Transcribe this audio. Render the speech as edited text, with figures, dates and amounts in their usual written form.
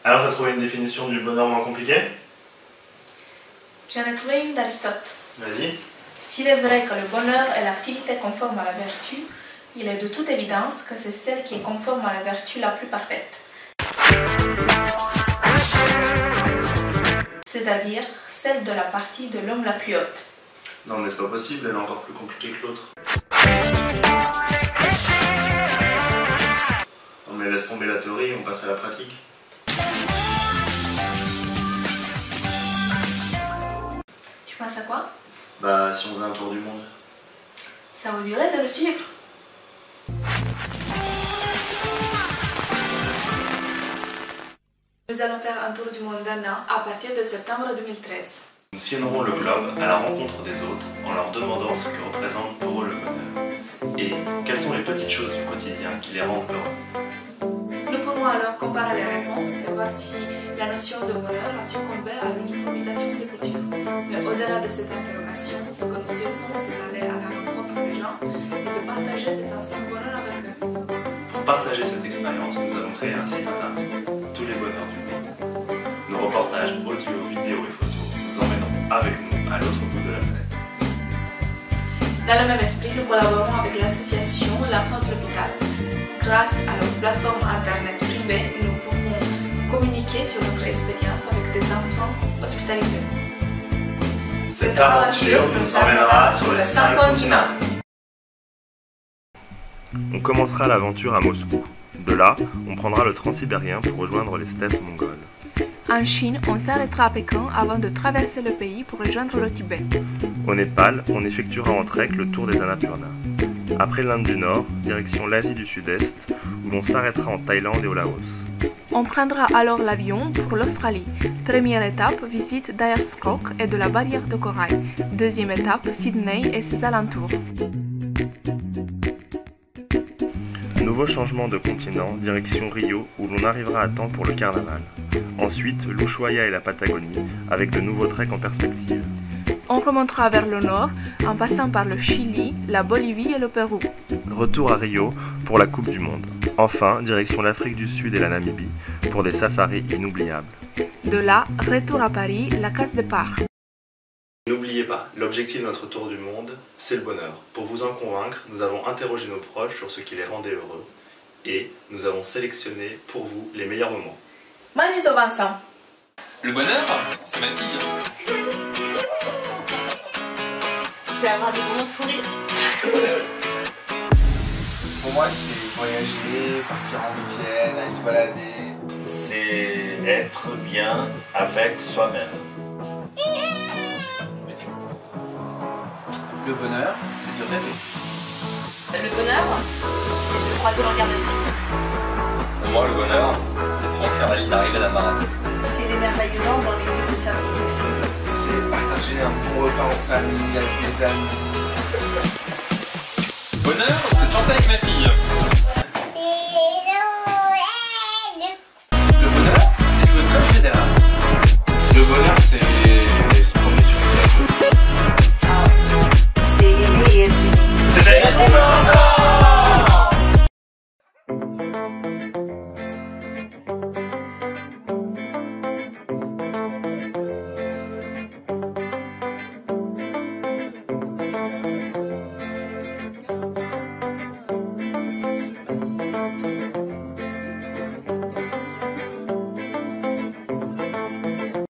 Alors, t'as trouvé une définition du bonheur moins compliquée? J'en ai trouvé une d'Aristote. Vas-y. S'il est vrai que le bonheur est l'activité conforme à la vertu, il est de toute évidence que c'est celle qui est conforme à la vertu la plus parfaite. C'est-à-dire celle de la partie de l'homme la plus haute. Non, mais c'est pas possible, elle est encore plus compliquée que l'autre. Non, mais laisse tomber la théorie, on passe à la pratique. Tu penses à quoi? Bah, si on faisait un tour du monde. Ça vous dirait de le suivre? Nous allons faire un tour du monde d'un an à partir de septembre 2013. Nous sillonnerons le globe à la rencontre des autres en leur demandant ce que représente pour eux le bonheur. Et quelles sont les petites choses du quotidien qui les rendent heureux. Nous pourrons alors comparer les réponses et voir si la notion de bonheur a succombé à l'uniformisation des cultures. Mais au-delà de cette interrogation, ce que nous souhaitons, c'est d'aller à la rencontre des gens et de partager des instants de bonheur avec eux. Pour partager cette expérience, nous allons créer un site internet, Tous les bonheurs du monde. Nos reportages audio, vidéos et photos nous emmèneront avec nous à l'autre bout de la planète. Dans le même esprit, nous collaborons avec l'association L'Enfant de l'Hôpital. Grâce à leur plateforme internet privée, nous pourrons communiquer sur notre expérience avec des enfants hospitalisés. Cette aventure nous emmènera sur les 5 continents. On commencera l'aventure à Moscou. De là, on prendra le transsibérien pour rejoindre les steppes mongoles. En Chine, on s'arrêtera à Pékin avant de traverser le pays pour rejoindre le Tibet. Au Népal, on effectuera en trek le tour des Annapurna. Après l'Inde du Nord, direction l'Asie du Sud-Est, où l'on s'arrêtera en Thaïlande et au Laos. On prendra alors l'avion pour l'Australie. Première étape, visite d'Ayers Rock et de la barrière de corail. Deuxième étape, Sydney et ses alentours. Nouveau changement de continent, direction Rio, où l'on arrivera à temps pour le carnaval. Ensuite, l'Ushuaïa et la Patagonie, avec de nouveaux treks en perspective. On remontera vers le nord, en passant par le Chili, la Bolivie et le Pérou. Retour à Rio pour la Coupe du Monde. Enfin, direction l'Afrique du Sud et la Namibie, pour des safaris inoubliables. De là, retour à Paris, la case départ. N'oubliez pas, l'objectif de notre tour du monde, c'est le bonheur. Pour vous en convaincre, nous avons interrogé nos proches sur ce qui les rendait heureux. Et nous avons sélectionné pour vous les meilleurs moments. Magneto Vincent. Le bonheur, c'est ma fille. C'est avoir des moments de fou rire. Pour moi, c'est voyager, partir en week-end, aller se balader. C'est être bien avec soi-même. Le bonheur, c'est de rêver. Le bonheur, c'est de croiser le regard des filles. Pour moi, le bonheur, c'est franchir la ligne d'arrivée d'un marathon. C'est l'émerveillement dans les yeux de sa petite fille. C'est partager un bon repas en famille avec des amis. Bonheur, c'est de chanter avec ma fille.